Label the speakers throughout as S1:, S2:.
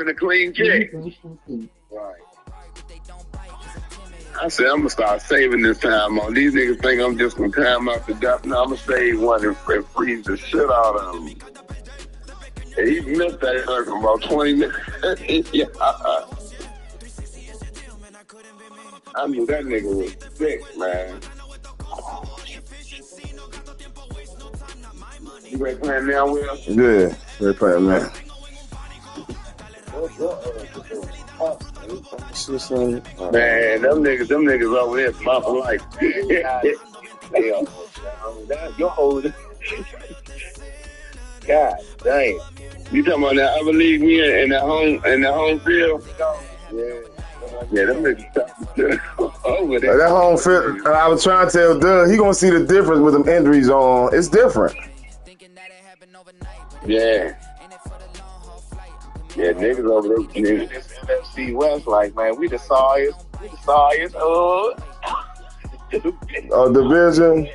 S1: dropping a clean check. Right. I said, I'm going to start saving this time on. These niggas think I'm just going to time out the drop. No, I'm going to save one and freeze the shit out of them. And he missed that for about 20 minutes. Yeah. I knew that nigga was sick, man. You ready playing now, Will?
S2: Yeah, ready playing now.
S1: Man, them niggas over here bumping like you're holding. God dang. You talking about that other league we in the home field? Yeah, them niggas over there.
S2: That home field, I was trying to tell Doug, he gonna see the difference with them injuries on. It's different.
S1: Yeah. Yeah, niggas over there in NFC West, like, man, we the sorriest.
S2: Division.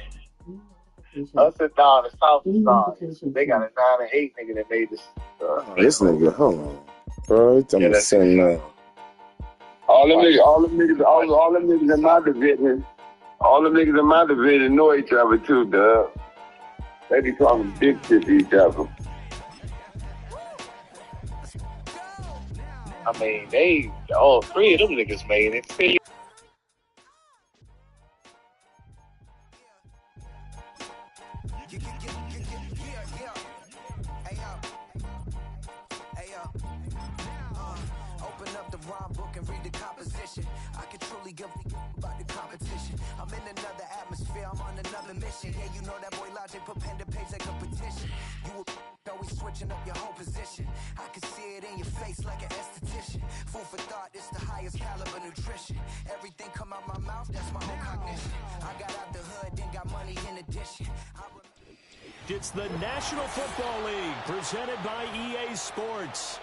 S1: Us and down the South is sorry. They got a 9-8 nigga that made this.
S2: This nigga, hold on, bro. Tell me something now.
S1: All them niggas in my division. All them niggas in my division know each other too, dog. They be talking big shit to each other. I mean, all three of them niggas made it.
S3: Open up the rhyme book and read the composition. I can truly give about the competition. I'm in another atmosphere, I'm on another mission. Yeah, you know that boy Logic put pen to page like a petition. You always switching up your whole position. I can see it in your face like an esthetician. Food for thought, it's the highest caliber nutrition. Everything come out my mouth, that's my own cognition. I got out the hood, then got money in addition.
S4: It's the National Football League presented by EA Sports.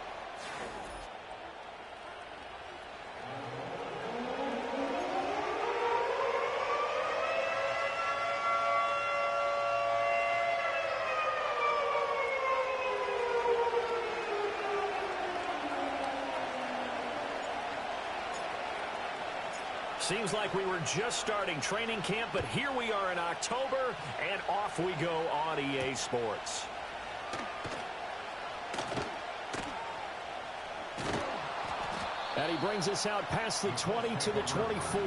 S4: Seems like we were just starting training camp, but here we are in October, and off we go on EA Sports. And he brings us out past the 20 to the 24.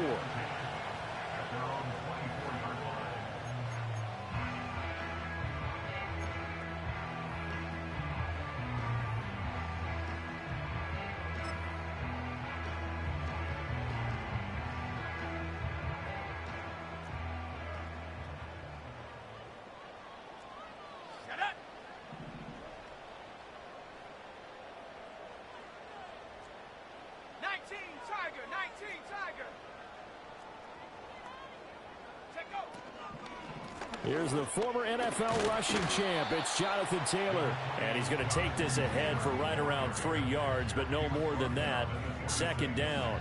S4: Here's the former NFL rushing champ. It's Jonathan Taylor. And he's going to take this ahead for right around 3 yards, but no more than that. Second down.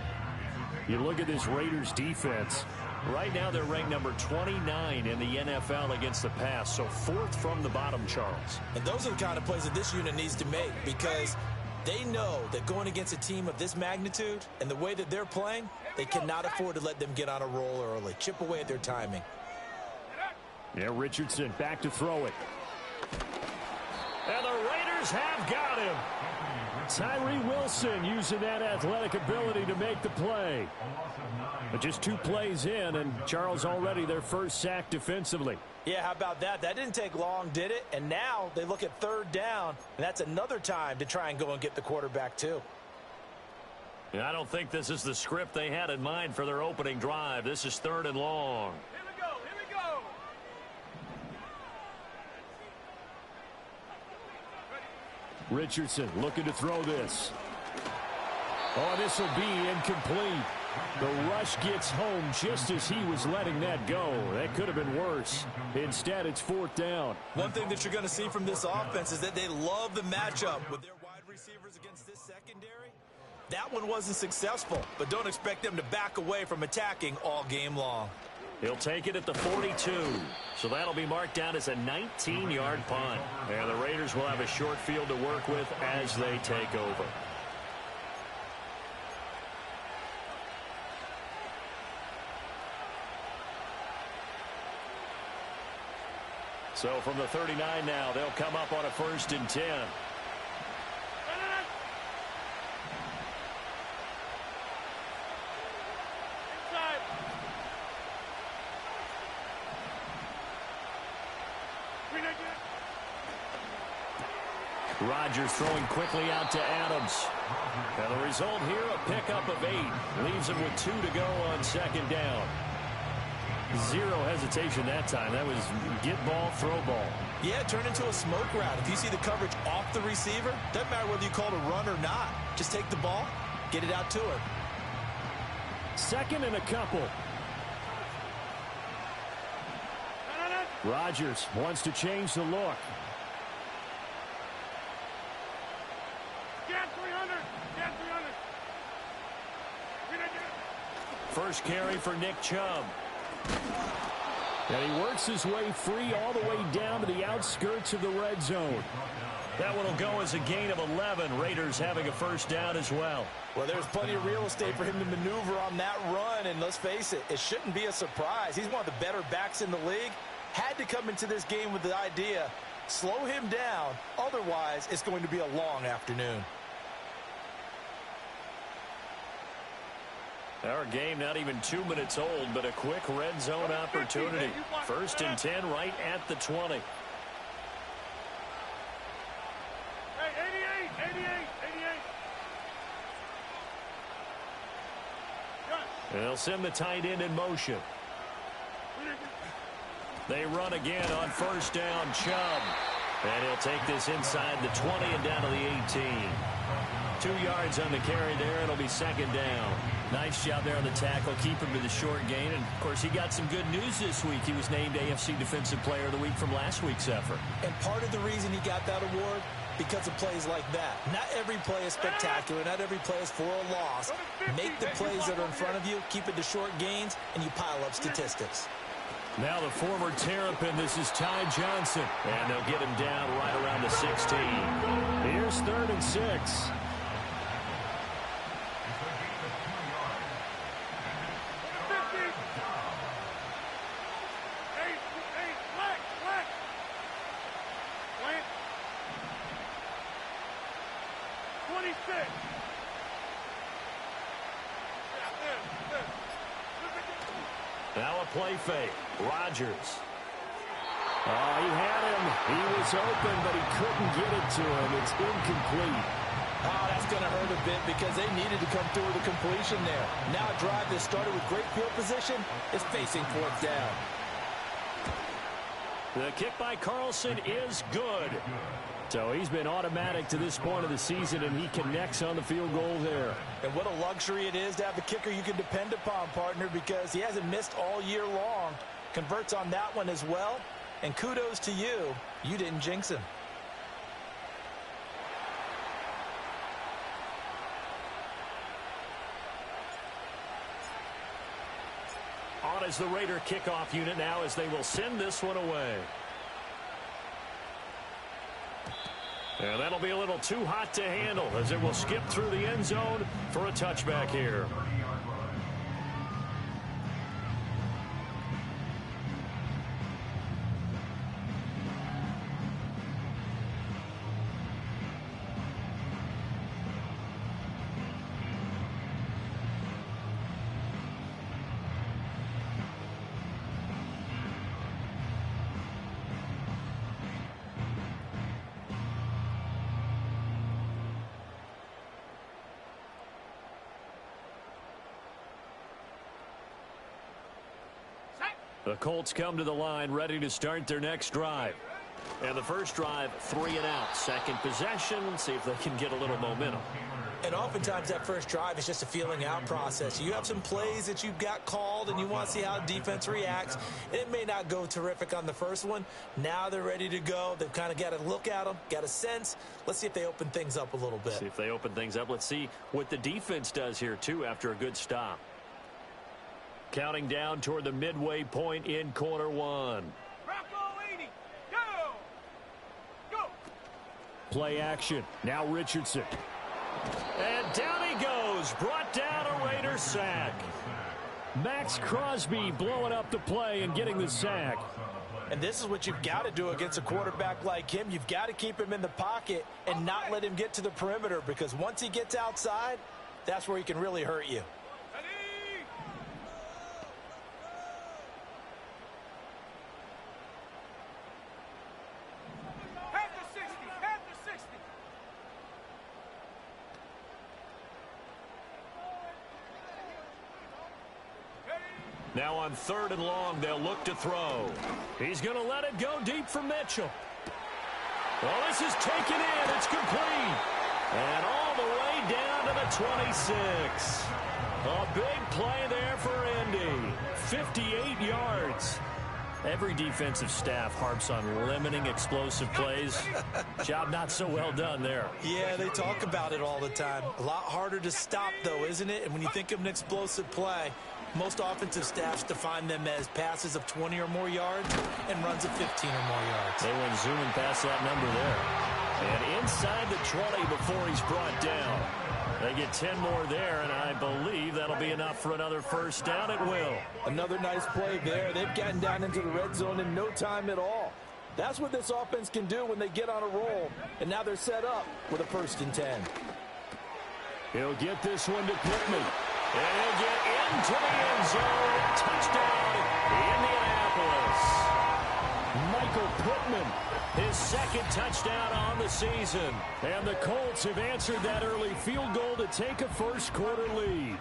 S4: You look at this Raiders defense. Right now they're ranked number 29 in the NFL against the pass. So fourth from the bottom, Charles.
S5: And those are the kind of plays that this unit needs to make, because they know that going against a team of this magnitude and the way that they're playing, they cannot afford to let them get on a roll early. Chip away at their timing.
S4: Yeah, Richardson back to throw it. And the Raiders have got him. Tyree Wilson using that athletic ability to make the play. But just 2 plays in, and Charles already their first sack defensively.
S5: Yeah, how about that? That didn't take long, did it? And now they look at third down, and that's another time to try and go and get the quarterback too.
S4: Yeah, I don't think this is the script they had in mind for their opening drive. This is 3rd and long. Richardson looking to throw this. Oh, this will be incomplete. The rush gets home just as he was letting that go. That could have been worse. Instead, it's 4th down.
S5: One thing that you're going to see from this offense is that they love the matchup with their wide receivers against this secondary. That one wasn't successful, but don't expect them to back away from attacking all game long.
S4: He'll take it at the 42. So that'll be marked down as a 19-yard punt. And the Raiders will have a short field to work with as they take over. So from the 39 now, they'll come up on a 1st and 10. Rodgers throwing quickly out to Adams. And the result here, a pickup of 8. Leaves him with 2 to go on 2nd down. Zero hesitation that time. That was get ball, throw ball.
S5: Yeah, it turned into a smoke route. If you see the coverage off the receiver, doesn't matter whether you call it a run or not. Just take the ball, get it out to him.
S4: 2nd and a couple. Rodgers wants to change the look. First carry for Nick Chubb. And he works his way free all the way down to the outskirts of the red zone. That one will go as a gain of 11. Raiders having a 1st down as well.
S5: Well, there's plenty of real estate for him to maneuver on that run. And let's face it, it shouldn't be a surprise. He's one of the better backs in the league. Had to come into this game with the idea, slow him down. Otherwise, it's going to be a long afternoon.
S4: Our game not even 2 minutes old, but a quick red zone opportunity. 1st and 10 right at the 20.
S6: Hey, 88.
S4: And they'll send the tight end in motion. They run again on 1st down, Chubb. And he'll take this inside the 20 and down to the 18. 2 yards on the carry there. It'll be 2nd down. Nice job there on the tackle. Keep him to the short gain. And, of course, he got some good news this week. He was named AFC Defensive Player of the Week from last week's effort.
S5: And part of the reason he got that award, because of plays like that. Not every play is spectacular. Not every play is for a loss. Make the plays that are in front of you, keep it to short gains, and you pile up statistics.
S4: Now the former Terrapin, this is Ty Johnson. And they'll get him down right around the 16. Here's 3rd and 6. Now a play fake. Rodgers. Oh, he had him. He was open, but he couldn't get it to him. It's incomplete.
S5: Oh, that's going to hurt a bit because they needed to come through with a completion there. Now a drive that started with great field position is facing 4th down.
S4: The kick by Carlson is good. So he's been automatic to this point of the season, and he connects on the field goal there.
S5: And what a luxury it is to have a kicker you can depend upon, partner, because he hasn't missed all year long. Converts on that one as well. And kudos to you. You didn't jinx him.
S4: On as the Raider kickoff unit now as they will send this one away. And that'll be a little too hot to handle as it will skip through the end zone for a touchback here. The Colts come to the line ready to start their next drive. And the first drive, 3 and out. Second possession, see if they can get a little momentum.
S5: And oftentimes that first drive is just a feeling out process. You have some plays that you've got called and you want to see how defense reacts. And it may not go terrific on the first one. Now they're ready to go. They've kind of got to look at them, got a sense. Let's see if they open things up a little bit.
S4: See if they open things up. Let's see what the defense does here, too, after a good stop. Counting down toward the midway point in quarter one.
S6: Go!
S4: Play action. Now Richardson. And down he goes. Brought down a Raider sack. Max Crosby blowing up the play and getting the sack.
S5: And this is what you've got to do against a quarterback like him. You've got to keep him in the pocket and not let him get to the perimeter, because once he gets outside, that's where he can really hurt you.
S4: Now on 3rd and long, they'll look to throw. He's going to let it go deep for Mitchell. Well, this is taken in. It's complete. And all the way down to the 26. A big play there for Indy. 58 yards. Every defensive staff harps on limiting explosive plays. Job not so well done there.
S5: Yeah, they talk about it all the time. A lot harder to stop, though, isn't it? And when you think of an explosive play, most offensive staffs define them as passes of 20 or more yards and runs of 15 or more yards.
S4: They went zooming past that number there. And inside the 20 before he's brought down. They get 10 more there, and I believe that'll be enough for another first down. It will.
S5: Another nice play there. They've gotten down into the red zone in no time at all. That's what this offense can do when they get on a roll. And now they're set up with a 1st and 10.
S4: He'll get this one to Pittman. And he'll get into the end zone. Touchdown, Indianapolis. Michael Pittman, his 2nd touchdown on the season. And the Colts have answered that early field goal to take a first-quarter lead.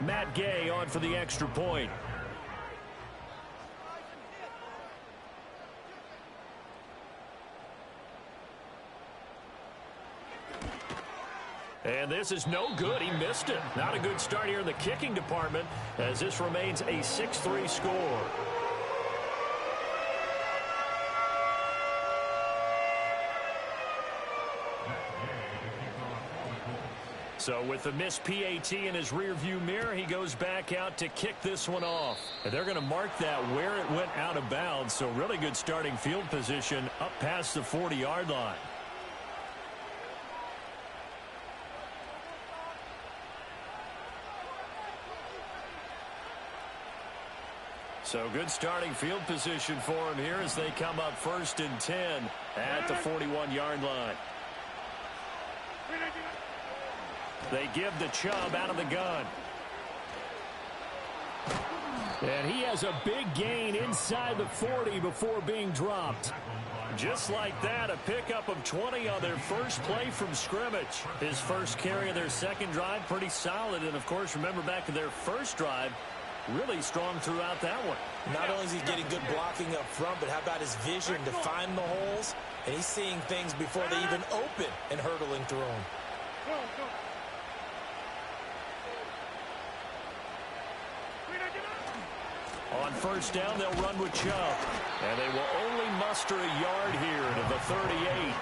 S4: Matt Gay on for the extra point. And this is no good. He missed it. Not a good start here in the kicking department, as this remains a 6-3 score. So with the missed PAT in his rearview mirror, he goes back out to kick this one off. And they're going to mark that where it went out of bounds. So really good starting field position up past the 40-yard line. So good starting field position for him here as they come up 1st and 10 at the 41-yard line. They give the Chubb out of the gun. And he has a big gain inside the 40 before being dropped. Just like that, a pickup of 20 on their first play from scrimmage. His first carry of their second drive, pretty solid. And, of course, remember back to their first drive, really strong throughout that one.
S5: Not only is he getting good blocking up front, but how about his vision to find the holes? And he's seeing things before they even open and hurdling through them.
S4: On first down, they'll run with Chubb. And they will only muster a yard here to the 38.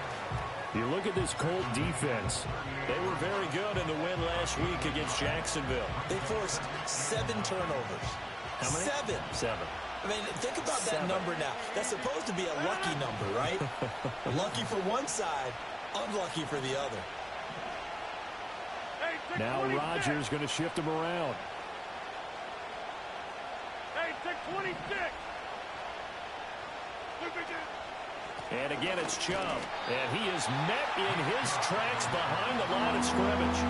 S4: You look at this Colt defense. They were very good in the win last week against Jacksonville.
S5: They forced 7 turnovers.
S4: How many?
S5: 7. I mean, think about that number now. That's supposed to be a lucky number, right? Lucky for one side, unlucky for the other.
S4: Now Rodgers going to shift him around.
S6: Hey, take 26.
S4: And again, it's Chubb. And he is met in his tracks behind the line of scrimmage.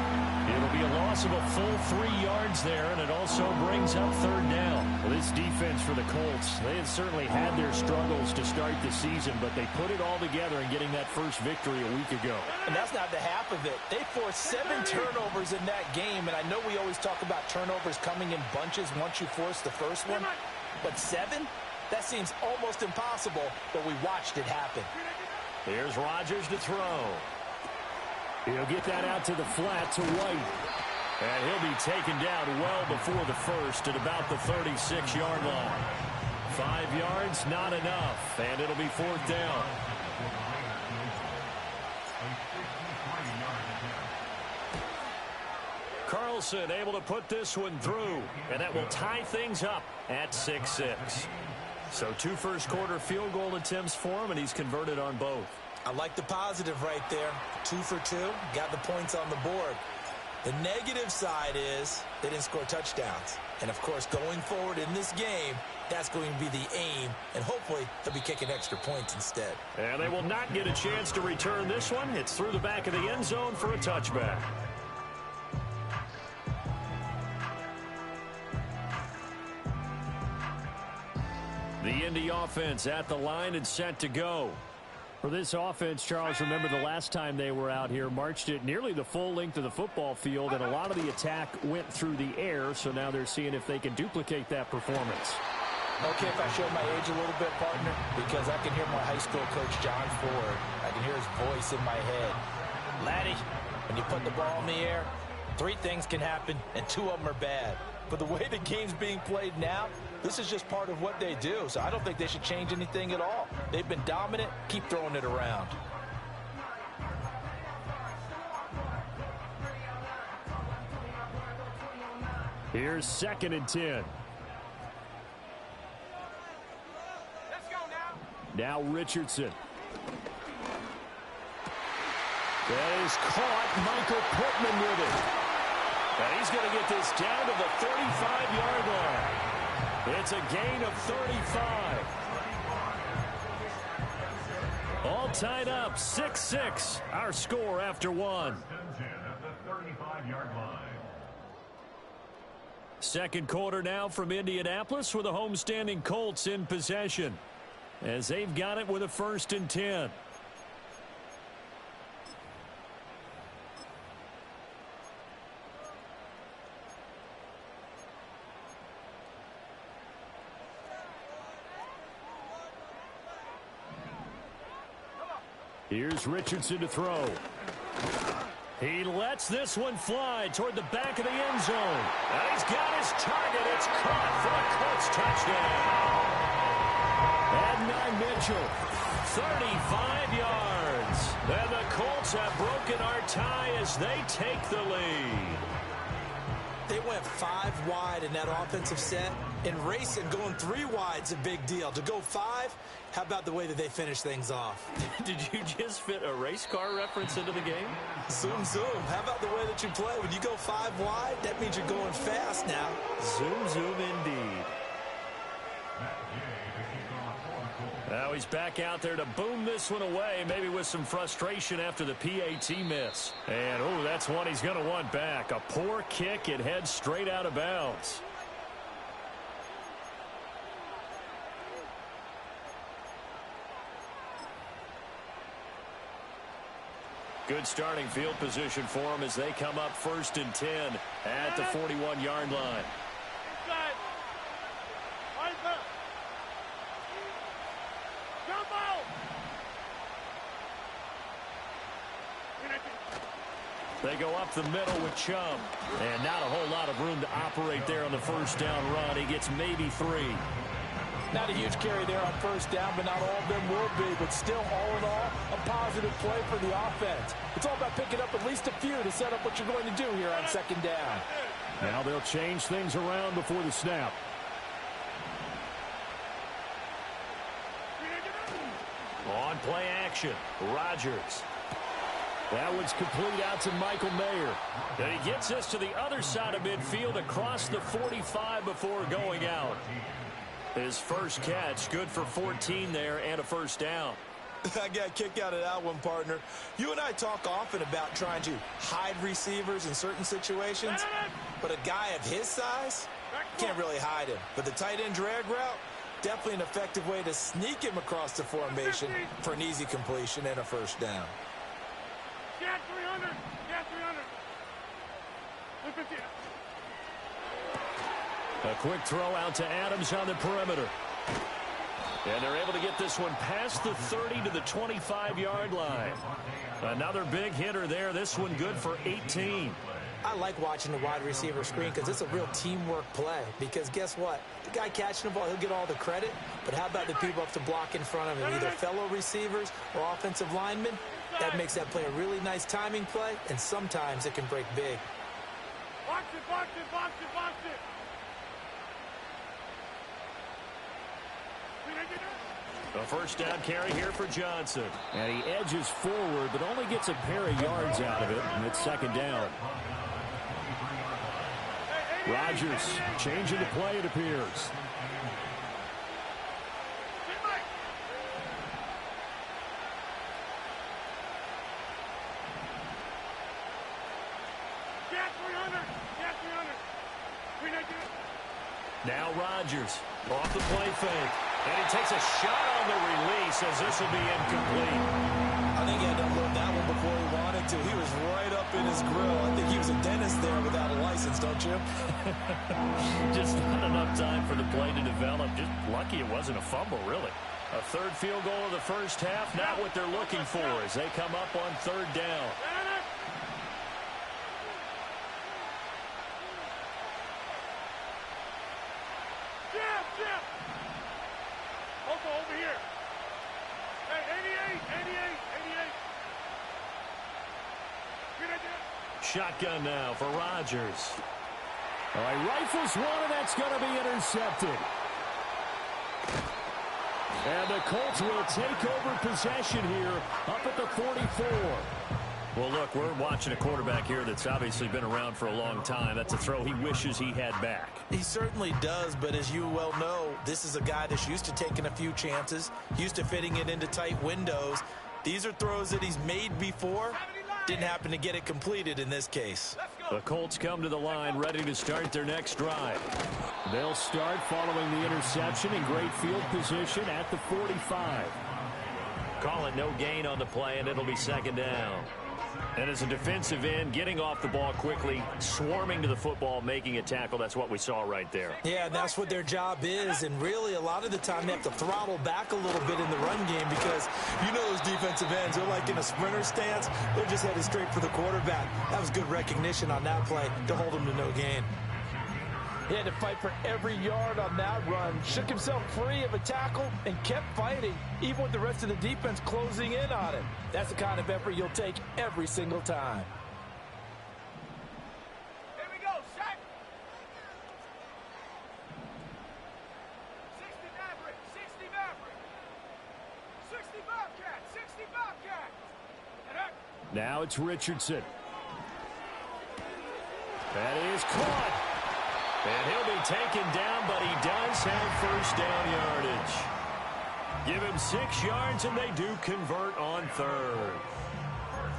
S4: It'll be a loss of a full 3 yards there, and it also brings up 3rd down. Well, this defense for the Colts, they had certainly had their struggles to start the season, but they put it all together in getting that first victory a week ago.
S5: And that's not the half of it. They forced 7 turnovers in that game, and I know we always talk about turnovers coming in bunches once you force the first one, but 7? That seems almost impossible, but we watched it happen.
S4: Here's Rodgers to throw. He'll get that out to the flat to White. And he'll be taken down well before the first at about the 36-yard line. 5 yards, not enough, and it'll be 4th down. Carlson able to put this one through, and that will tie things up at 6-6. So 2 first-quarter field goal attempts for him, and he's converted on both.
S5: I like the positive right there. 2 for 2, got the points on the board. The negative side is they didn't score touchdowns. And, of course, going forward in this game, that's going to be the aim, and hopefully they'll be kicking extra points instead.
S4: And they will not get a chance to return this one. It's through the back of the end zone for a touchback. The Indy offense at the line and set to go. For this offense, Charles, remember the last time they were out here, marched it nearly the full length of the football field, and a lot of the attack went through the air, so now they're seeing if they can duplicate that performance.
S5: Okay, if I show my age a little bit, partner, because I can hear my high school coach, John Ford. I can hear his voice in my head. Laddie, when you put the ball in the air, 3 things can happen, and 2 of them are bad. But the way the game's being played now, this is just part of what they do, so I don't think they should change anything at all. They've been dominant. Keep throwing it around.
S4: Here's 2nd and 10.
S6: Let's go now.
S4: Now Richardson. That is caught. Michael Pittman with it. And he's going to get this down to the 35-yard line. It's a gain of 35. All tied up, 6-6. Our score after 1. Second quarter now from Indianapolis with the homestanding Colts in possession, as they've got it with a 1st and 10. Here's Richardson to throw. He lets this one fly toward the back of the end zone. And he's got his target. It's caught for a Colts touchdown. Adnan Mitchell, 35 yards. And the Colts have broken our tie as they take the lead.
S5: They went 5 wide in that offensive set. And racing, going 3 wide is a big deal. To go 5, how about the way that they finish things off?
S4: Did you just fit a race car reference into the game?
S5: Zoom, zoom. How about the way that you play? When you go 5 wide, that means you're going fast now.
S4: Zoom, zoom indeed. Now he's back out there to boom this one away, maybe with some frustration after the PAT miss. And, oh, that's one he's going to want back. A poor kick. It heads straight out of bounds. Good starting field position for them as they come up 1st and 10 at the 41-yard line.
S6: Inside. Right there. Jump out.
S4: They go up the middle with Chubb. And not a whole lot of room to operate there on the 1st down run. He gets maybe 3.
S5: Not a huge carry there on 1st down, but not all of them will be. But still, all in all, a positive play for the offense. It's all about picking up at least a few to set up what you're going to do here on 2nd down.
S4: Now they'll change things around before the snap. On play action, Rodgers. That one's complete out to Michael Mayer. And he gets us to the other side of midfield across the 45 before going out. His first catch, good for 14 there and a 1st down.
S5: I got a kick out of that one, partner. You and I talk often about trying to hide receivers in certain situations, but a guy of his size can't really hide him. But the tight end drag route, definitely an effective way to sneak him across the formation for an easy completion and a 1st down.
S6: Get 300. Get 300. Look at you.
S4: A quick throw out to Adams on the perimeter. And they're able to get this one past the 30 to the 25-yard line. Another big hitter there. This one good for 18.
S5: I like watching the wide receiver screen because it's a real teamwork play. Because guess what? The guy catching the ball, he'll get all the credit. But how about the people up to block in front of him, either fellow receivers or offensive linemen? That makes that play a really nice timing play, and sometimes it can break big.
S6: Box it, box it, box it, box it.
S4: A 1st down carry here for Johnson. And he edges forward, but only gets a pair of yards out of it, and it's 2nd down. Rodgers changing the play, it appears. Now Rodgers off the play fake. And he takes a shot on the release as this will be incomplete.
S5: I think he had to unload that one before he wanted to. He was right up in his grill. I think he was a dentist there without a license, don't you?
S4: Just not enough time for the play to develop. Just lucky it wasn't a fumble, really. A third field goal of the first half, not what they're looking for as they come up on third down.
S6: Over here. Hey, 88.
S4: Shotgun now for Rodgers. All right, rifles one, and that's going to be intercepted. And the Colts will take over possession here up at the 44. Well, look, we're watching a quarterback here that's obviously been around for a long time. That's a throw he wishes he had back.
S5: He certainly does, but as you well know, this is a guy that's used to taking a few chances, used to fitting it into tight windows. These are throws that he's made before. Didn't happen to get it completed in this case.
S4: The Colts come to the line ready to start their next drive. They'll start following the interception in great field position at the 45. Call it no gain on the play, and it'll be second down. And as a defensive end, getting off the ball quickly, swarming to the football, making a tackle, that's what we saw right there.
S5: Yeah, that's what their job is, and really a lot of the time they have to throttle back a little bit in the run game because you know those defensive ends, they're like in a sprinter stance, they're just headed straight for the quarterback. That was good recognition on that play to hold them to no gain. He had to fight for every yard on that run, shook himself free of a tackle, and kept fighting, even with the rest of the defense closing in on him. That's the kind of effort you'll take every single time.
S6: Here we go, Shaq. 60 Maverick, 60 Maverick. 60 Bobcat, 60 Bobcat.
S4: Now it's Richardson. That is caught. And he'll be taken down, but he does have first down yardage. Give him 6 yards, and they do convert on third.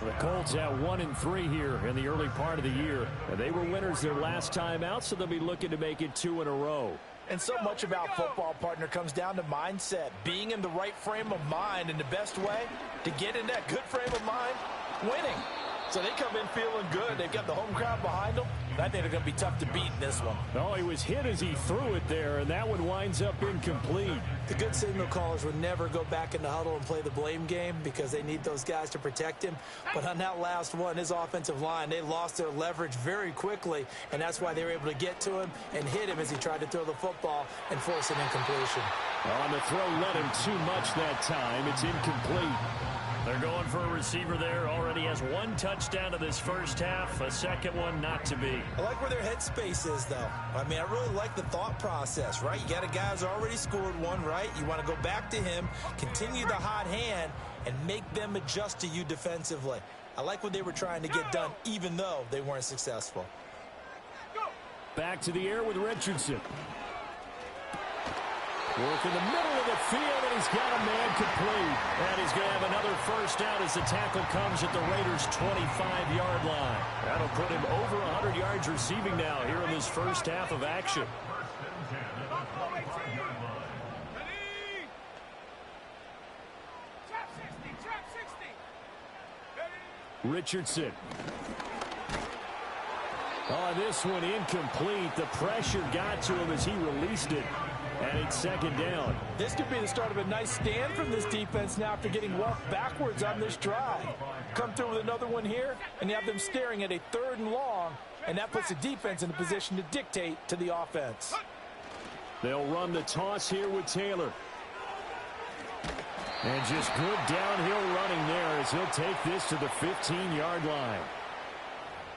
S4: The Colts at 1-3 here in the early part of the year. And they were winners their last time out, so they'll be looking to make it 2 in a row.
S5: And so much about football, partner, comes down to mindset. Being in the right frame of mind, and the best way to get in that good frame of mind, winning. So they come in feeling good. They've got the home crowd behind them. I think they're going to be tough to beat in this one.
S4: Oh, he was hit as he threw it there, and that one winds up incomplete.
S5: The good signal callers would never go back in the huddle and play the blame game because they need those guys to protect him. But on that last one, his offensive line, they lost their leverage very quickly, and that's why they were able to get to him and hit him as he tried to throw the football and force an incompletion.
S4: On the throw, let him too much that time. It's incomplete. They're going for a receiver there. Already has 1 touchdown to this first half. A second one not to be.
S5: I like where their headspace is, though. I mean, I really like the thought process, right? You got a guy who's already scored one, right? You want to go back to him, continue the hot hand, and make them adjust to you defensively. I like what they were trying to get done, even though they weren't successful.
S4: Back to the air with Richardson. Work in the middle of the field, and he's got a man complete. And he's going to have another first down as the tackle comes at the Raiders' 25-yard line. That'll put him over 100 yards receiving now here in this first half of action. Richardson. Oh, this one incomplete. The pressure got to him as he released it. And it's second down.
S5: This could be the start of a nice stand from this defense now after getting walked backwards on this drive. Come through with another one here, and you have them staring at a 3rd and long, and that puts the defense in a position to dictate to the offense.
S4: They'll run the toss here with Taylor. And just good downhill running there as he'll take this to the 15-yard line.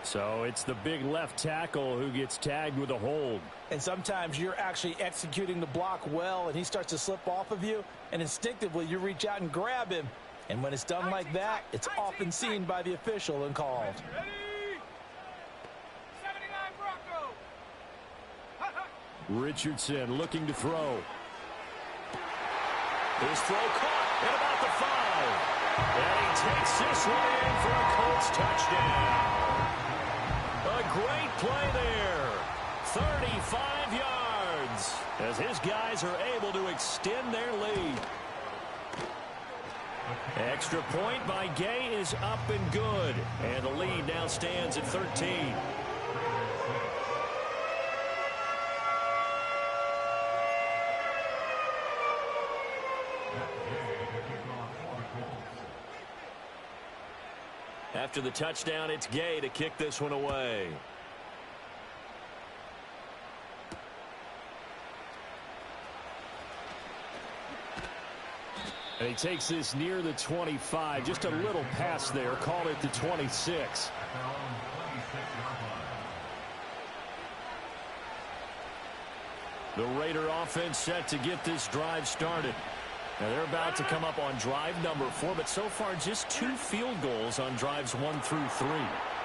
S4: So it's the big left tackle who gets tagged with a hold.
S5: And sometimes you're actually executing the block well, and he starts to slip off of you, and instinctively you reach out and grab him. And when it's done like that, it's often seen by the official and called.
S4: Richardson looking to throw. His throw caught at about the 5. And he takes this one in for a Colts touchdown. A great play there. 35 yards as his guys are able to extend their lead. Extra point by Gay is up and good. And the lead now stands at 13. After the touchdown, it's Gay to kick this one away. And he takes this near the 25. Just a little pass there. Call it the 26. The Raider offense set to get this drive started. Now they're about to come up on drive number 4, but so far just 2 field goals on drives 1 through 3.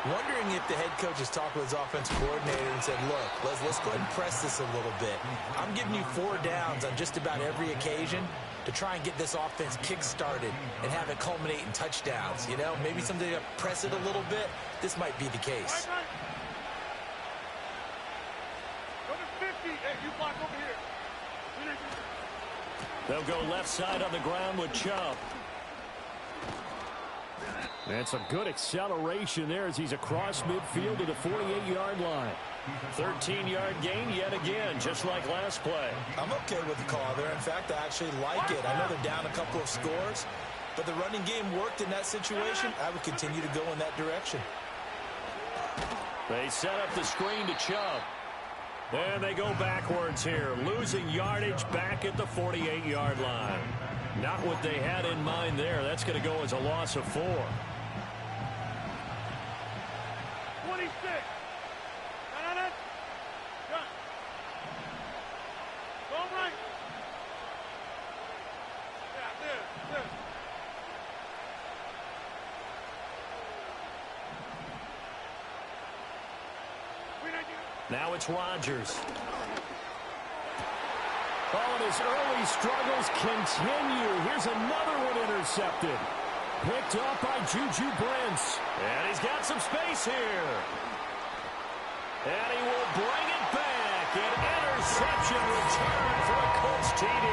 S5: Wondering if the head coach has talked with his offensive coordinator and said, look, let's go ahead and press this a little bit. I'm giving you 4 downs on just about every occasion to try and get this offense kick-started and have it culminate in touchdowns. You know, maybe something to press it a little bit. This might be the case.
S6: Go to 50. Hey, you block over here.
S4: They'll go left side on the ground with Chubb. And some good acceleration there as he's across midfield to the 48-yard line. 13-yard gain yet again, just like last play.
S5: I'm okay with the call there. In fact, I actually like it. I know they're down a couple of scores, but the running game worked in that situation. I would continue to go in that direction.
S4: They set up the screen to Chubb. And they go backwards here, losing yardage back at the 48-yard line. Not what they had in mind there. That's going to go as a loss of 4.
S6: 26. Done. Go right. Yeah, there.
S4: Now it's Rodgers. Oh, and his early struggles continue. Here's another one intercepted. Picked up by Juju Brents. And he's got some space here. And he will bring it back. An interception return for a Colts TD.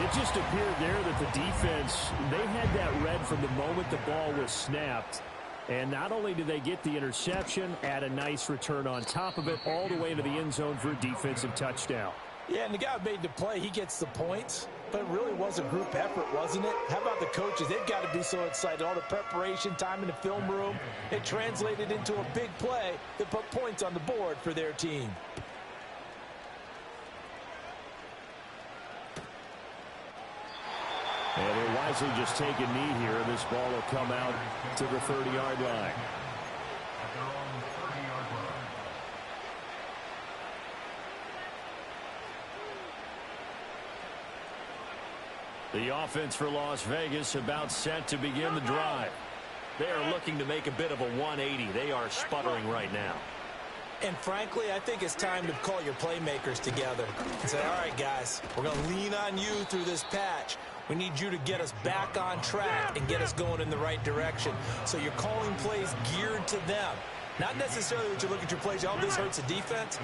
S4: It just appeared there that the defense, they had that read from the moment the ball was snapped. And not only did they get the interception, add a nice return on top of it, all the way into the end zone for a defensive touchdown.
S5: Yeah, and the guy who made the play, he gets the points. But it really was a group effort, wasn't it? How about the coaches? They've got to be so excited. All the preparation time in the film room, it translated into a big play that put points on the board for their team.
S4: And he'll wisely just take a knee here, and this ball will come out to the 30-yard line. The offense for Las Vegas about set to begin the drive. They are looking to make a bit of a 180. They are sputtering right now.
S5: And frankly, I think it's time to call your playmakers together and say, all right, guys, we're going to lean on you through this patch. We need you to get us back on track and get us going in the right direction. So you're calling plays geared to them. Not necessarily that you look at your plays, oh, this hurts the defense.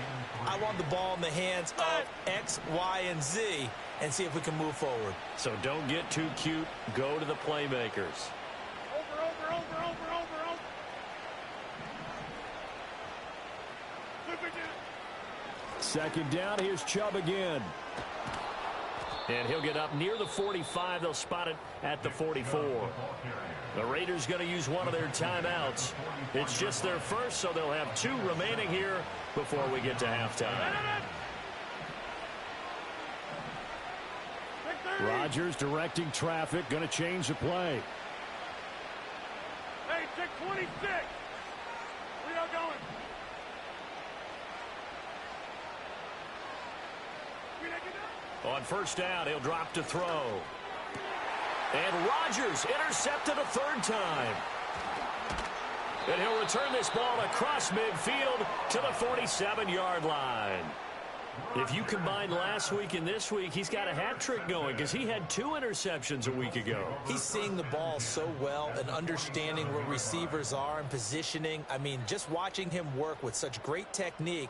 S5: I want the ball in the hands of X, Y, and Z and see if we can move forward.
S4: So don't get too cute. Go to the playmakers.
S6: Over.
S4: Second down, here's Chubb again. And he'll get up near the 45. They'll spot it at the 44. The Raiders going to use one of their timeouts. It's just their first, so they'll have 2 remaining here before we get to halftime. Rodgers directing traffic, going to change the play.
S6: Hey, check 26. Where y'all going?
S4: On first down, he'll drop to throw. And Rodgers intercepted a 3rd time. And he'll return this ball across midfield to the 47-yard line. If you combine last week and this week, he's got a hat trick going because he had 2 interceptions a week ago.
S5: He's seeing the ball so well and understanding where receivers are and positioning. I mean, just watching him work with such great technique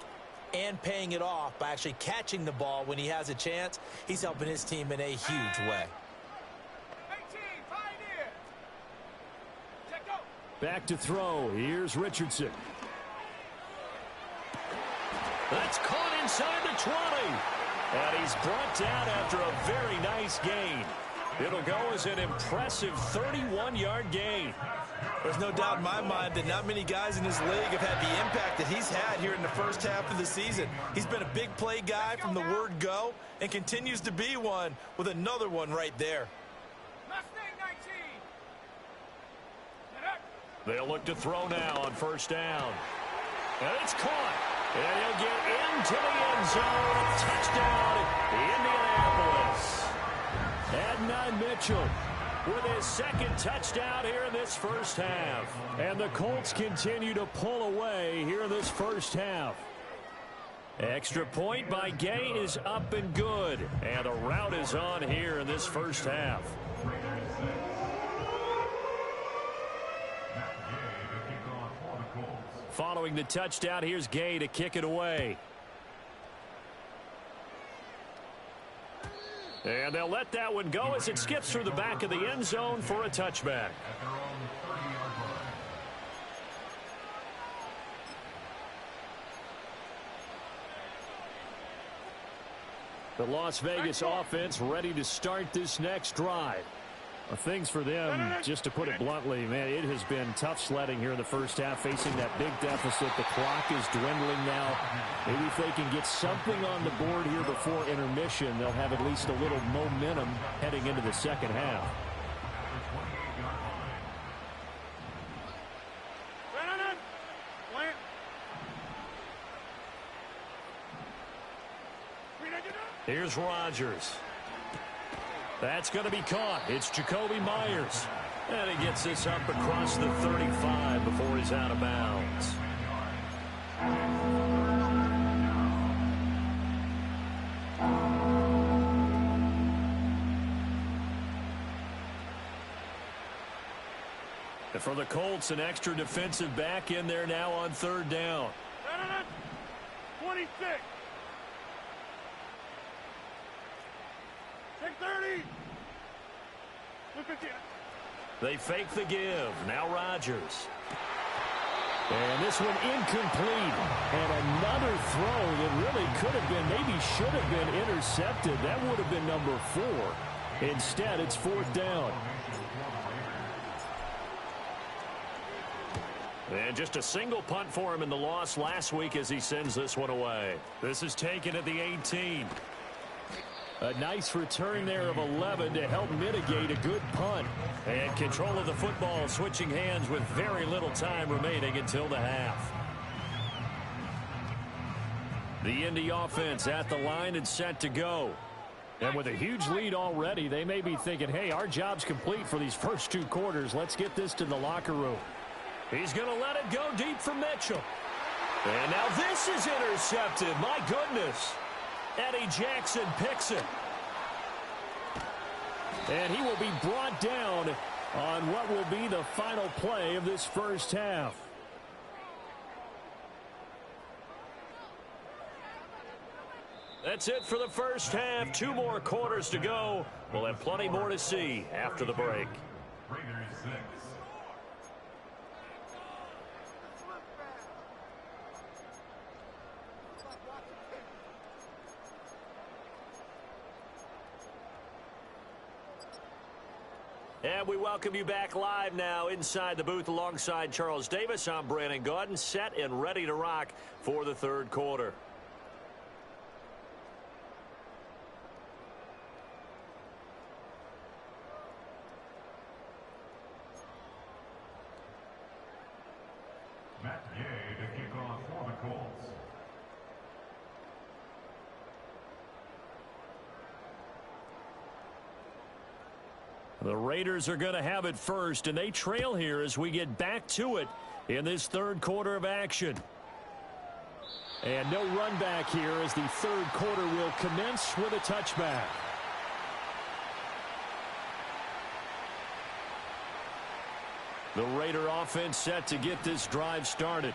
S5: and paying it off by actually catching the ball when he has a chance, he's helping his team in a huge way.
S6: 18, Pioneer. Check go.
S4: Back to throw. Here's Richardson. That's caught inside the 20. And he's brought down after a very nice gain. It'll go as an impressive 31-yard gain.
S5: There's no doubt in my mind that not many guys in this league have had the impact that he's had here in the first half of the season. He's been a big play guy from the word go and continues to be one with another one right there.
S6: Mustang 19.
S4: They'll look to throw now on first down. And it's caught. And he'll get into the end zone. Touchdown, Indianapolis. Adnan Mitchell with his second touchdown here in this first half. And the Colts continue to pull away here in this first half. Extra point by Gay is up and good. And the route is on here in this first half. Following the touchdown, here's Gay to kick it away. And they'll let that one go as it skips through the back of the end zone for a touchback. The Las Vegas offense ready to start this next drive. Things for them, just to put it bluntly, man, it has been tough sledding here in the first half, facing that big deficit. The clock is dwindling now. Maybe if they can get something on the board here before intermission, they'll have at least a little momentum heading into the second half. Here's Rodgers. That's going to be caught. It's Jacoby Myers. And he gets this up across the 35 before he's out of bounds. And for the Colts, an extra defensive back in there now on third down.
S6: 26. 630.
S4: They fake the give. Now Rodgers. And this one incomplete. And another throw that really could have been, maybe should have been intercepted. That would have been number 4. Instead, it's fourth down. And just a single punt for him in the loss last week as he sends this one away. This is taken at the 18. A nice return there of 11 to help mitigate a good punt. And control of the football switching hands with very little time remaining until the half. The Indy offense at the line and set to go. And with a huge lead already, they may be thinking, hey, our job's complete for these first 2 quarters. Let's get this to the locker room. He's going to let it go deep for Mitchell. And now this is intercepted. My goodness. Eddie Jackson picks it. And he will be brought down on what will be the final play of this first half. That's it for the first half. 2 more quarters to go. We'll have plenty more to see after the break. And we welcome you back live now inside the booth alongside Charles Davis. I'm Brandon Gaudin, set and ready to rock for the third quarter.
S7: Matt Gay to kick off for the Colts.
S4: The Raiders are going to have it first, and they trail here as we get back to it in this third quarter of action. And no run back here as the third quarter will commence with a touchback. The Raider offense set to get this drive started.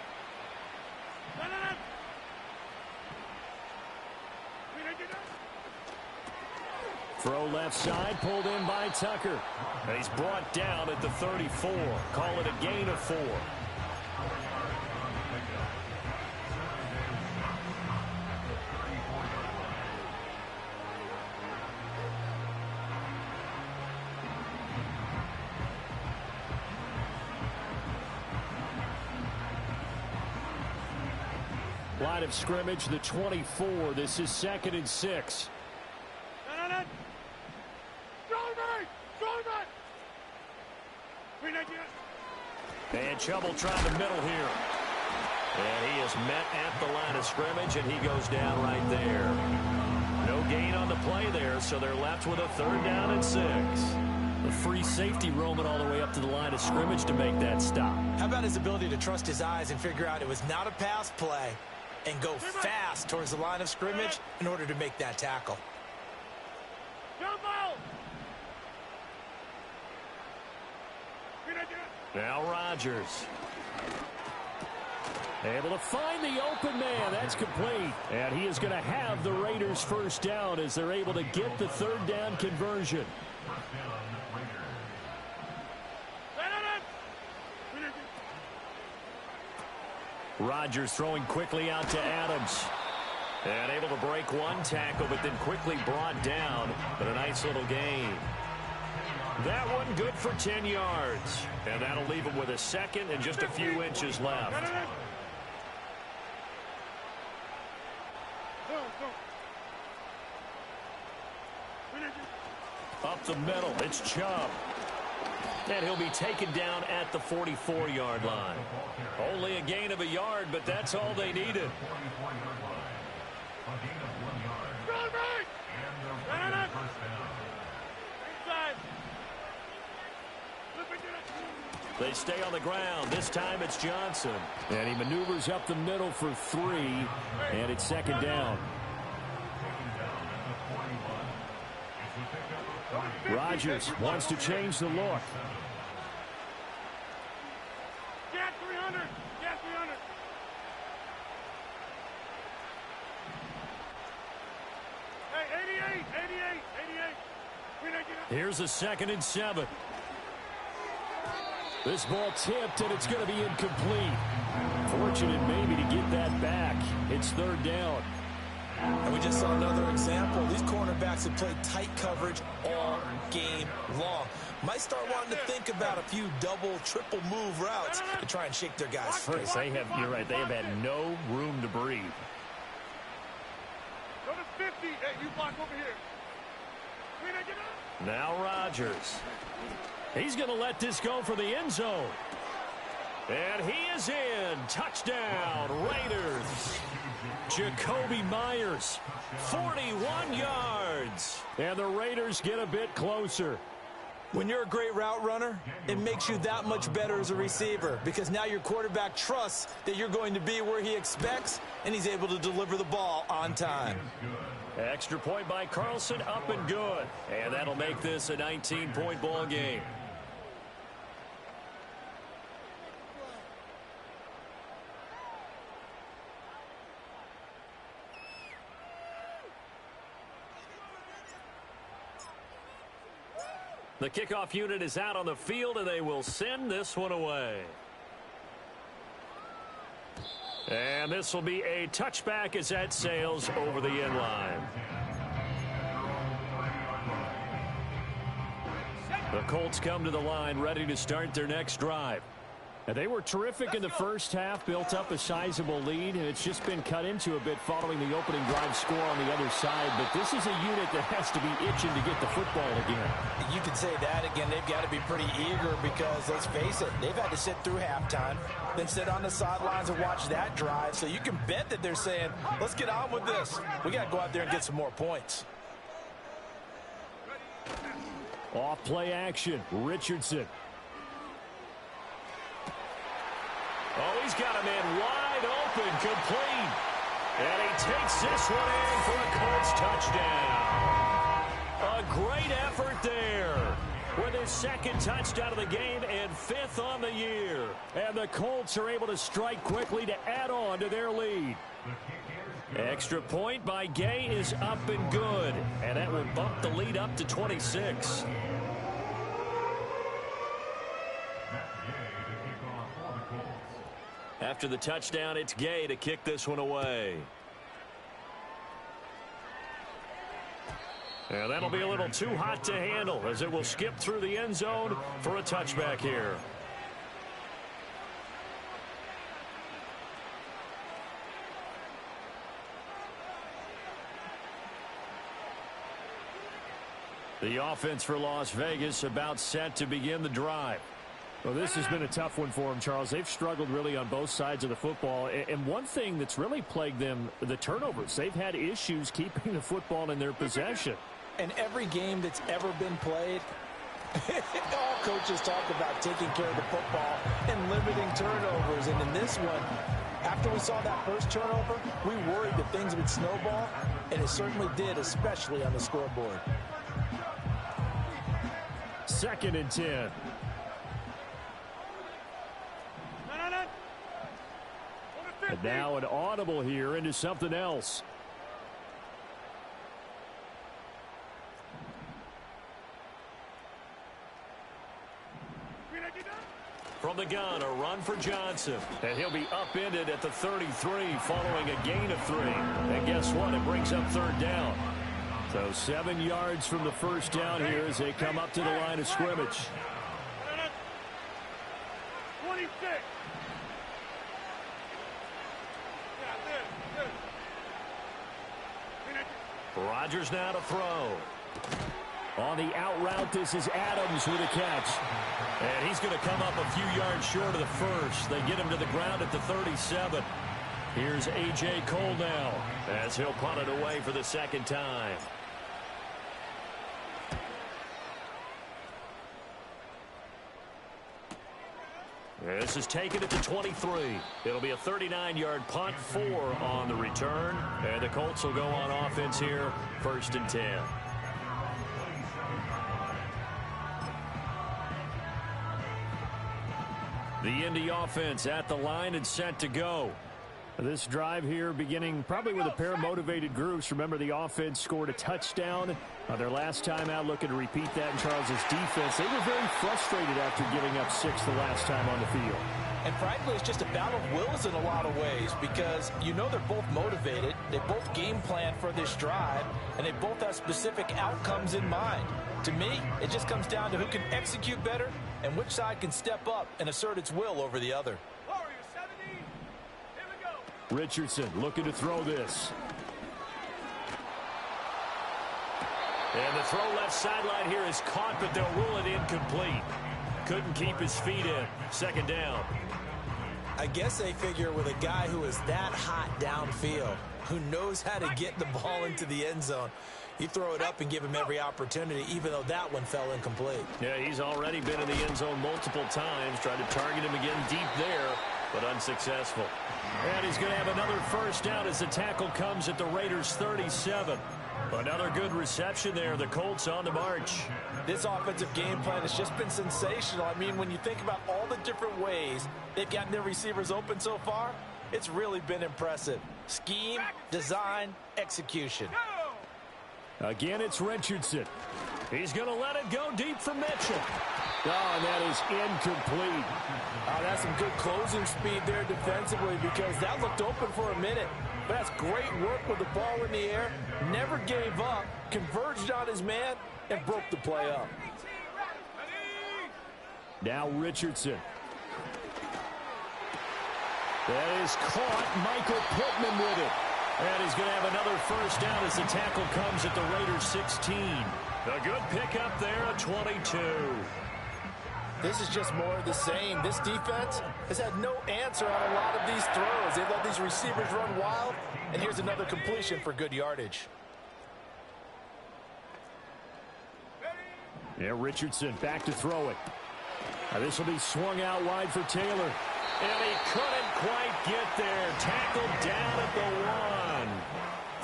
S4: Throw left side, pulled in by Tucker. And he's brought down at the 34. Call it a gain of 4. Line of scrimmage, the 24. This is 2nd and 6. And trouble trying to middle here. And he is met at the line of scrimmage, and he goes down right there. No gain on the play there, so they're left with a 3rd down and 6. The free safety roaming all the way up to the line of scrimmage to make that stop.
S5: How about his ability to trust his eyes and figure out it was not a pass play and go fast towards the line of scrimmage in order to make that tackle?
S4: Now Rodgers. Able to find the open man. That's complete. And he is going to have the Raiders' first down as they're able to get the 3rd down conversion. Rodgers throwing quickly out to Adams. And able to break one tackle, but then quickly brought down. But a nice little gain. That one good for 10 yards. And that'll leave him with a 2nd and just a few inches left. Up the middle, it's Chubb. And he'll be taken down at the 44-yard line. Only a gain of a yard, but that's all they needed. They stay on the ground. This time it's Johnson. And he maneuvers up the middle for 3. And it's 2nd down. Rodgers wants to change the look.
S6: Get 300. Get 300. Hey, 88. 88.
S4: Here's a 2nd and 7. This ball tipped, and it's going to be incomplete. Fortunate maybe to get that back. It's 3rd down.
S5: And we just saw another example. These cornerbacks have played tight coverage all game long. Might start wanting to think about a few double, triple move routes to try and shake their guys free.
S4: You're right, they have had no room to breathe.
S6: Go to 50. Hey, you block over here.
S4: Now Rodgers. He's going to let this go for the end zone. And he is in. Touchdown, Raiders. Jacoby Myers, 41 yards. And the Raiders get a bit closer.
S5: When you're a great route runner, it makes you that much better as a receiver because now your quarterback trusts that you're going to be where he expects, and he's able to deliver the ball on time.
S4: Extra point by Carlson, up and good. And that'll make this a 19-point ball game. The kickoff unit is out on the field, and they will send this one away. And this will be a touchback as that sails over the end line. The Colts come to the line ready to start their next drive. And they were terrific in the first half, built up a sizable lead, and it's just been cut into a bit following the opening drive score on the other side. But this is a unit that has to be itching to get the football again.
S5: You could say that again. They've got to be pretty eager because, let's face it, they've had to sit through halftime, then sit on the sidelines and watch that drive. So you can bet that they're saying, let's get on with this. We got to go out there and get some more points.
S4: Off play action, Richardson. Oh, he's got a man wide open, complete. And he takes this one in for a Colts touchdown. A great effort there with his second touchdown of the game and 5th on the year. And the Colts are able to strike quickly to add on to their lead. Extra point by Gay is up and good. And that will bump the lead up to 26. After the touchdown, it's Gay to kick this one away. And that'll be a little too hot to handle as it will skip through the end zone for a touchback here. The offense for Las Vegas about set to begin the drive.
S8: Well, this has been a tough one for them, Charles. They've struggled really on both sides of the football. And one thing that's really plagued them, the turnovers. They've had issues keeping the football in their possession.
S5: And every game that's ever been played, all coaches talk about taking care of the football and limiting turnovers. And in this one, after we saw that first turnover, we worried that things would snowball, and it certainly did, especially on the scoreboard.
S8: 2nd and 10. And now an audible here into something else.
S4: From the gun, a run for Johnson. And he'll be upended at the 33 following a gain of 3. And guess what? It brings up 3rd down. So 7 yards from the first down here as they come up to the line of scrimmage.
S6: 26.
S4: Rodgers now to throw.
S8: On the out route, this is Adams with a catch.
S4: And he's going to come up a few yards short of the first. They get him to the ground at the 37. Here's A.J. Cole now as he'll punt it away for the 2nd time. This is taken at the 23. It'll be a 39-yard punt, 4 on the return. And the Colts will go on offense here, 1st and 10. The Indy offense at the line and set to go.
S8: This drive here beginning probably with a pair of motivated groups. Remember, the offense scored a touchdown their last time out, looking to repeat that in Charles's defense. They were very frustrated after giving up 6 the last time on the field.
S5: And frankly, it's just a battle of wills in a lot of ways because you know they're both motivated. They both game plan for this drive, and they both have specific outcomes in mind. To me, it just comes down to who can execute better and which side can step up and assert its will over the other.
S8: Richardson looking to throw this.
S4: And the throw left sideline here is caught, but they'll rule it incomplete. Couldn't keep his feet in. 2nd down.
S5: I guess they figure with a guy who is that hot downfield, who knows how to get the ball into the end zone, you throw it up and give him every opportunity, even though that one fell incomplete.
S4: Yeah, he's already been in the end zone multiple times. Tried to target him again deep there, but unsuccessful.
S8: And he's going to have another 1st down as the tackle comes at the Raiders' 37.
S4: Another good reception there. The Colts on the march.
S5: This offensive game plan has just been sensational. I mean, when you think about all the different ways they've gotten their receivers open so far, it's really been impressive. Scheme, design, execution.
S8: Again, it's Richardson.
S4: He's going to let it go deep for Mitchell.
S8: Oh, and that is incomplete.
S5: That's some good closing speed there defensively because that looked open for a minute. But that's great work with the ball in the air. Never gave up, converged on his man, and broke the play up.
S8: Now Richardson. That is caught. Michael Pittman with it.
S4: And he's going to have another 1st down as the tackle comes at the Raiders' 16. A good pickup there at 22.
S5: This is just more of the same. This defense has had no answer on a lot of these throws. They've let these receivers run wild, and here's another completion for good yardage.
S8: Yeah, Richardson back to throw it. This will be swung out wide for Taylor.
S4: And he couldn't quite get there. Tackled down at the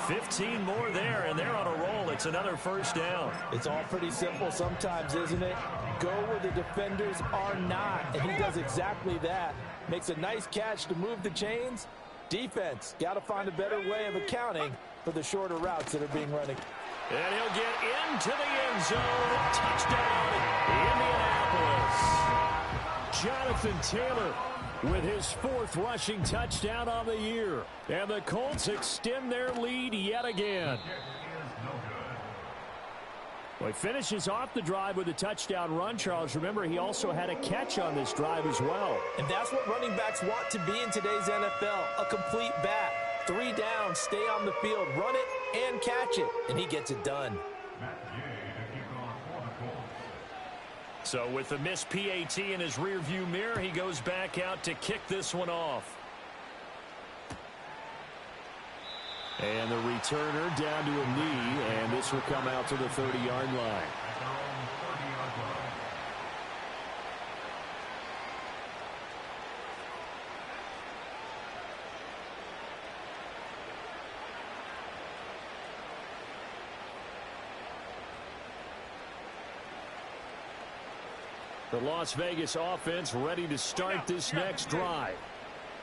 S4: 1. 15 more there, and they're on a roll. It's another first down.
S5: It's all pretty simple sometimes, isn't it? Go where the defenders are not, and he does exactly that. Makes a nice catch to move the chains. Defense, got to find a better way of accounting for the shorter routes that are being running.
S4: And he'll get into the end zone. Touchdown, Indianapolis. Jonathan Taylor with his 4th rushing touchdown on the year. And the Colts extend their lead yet again. Well, he finishes off the drive with a touchdown run, Charles. Remember, he also had a catch on this drive as well.
S5: And that's what running backs want to be in today's NFL, a complete back. 3 down, stay on the field, run it, and catch it. And he gets it done.
S4: So with the missed PAT in his rearview mirror, he goes back out to kick this one off. And the returner down to a knee, and this will come out to the 30-yard line. The Las Vegas offense ready to start this next drive.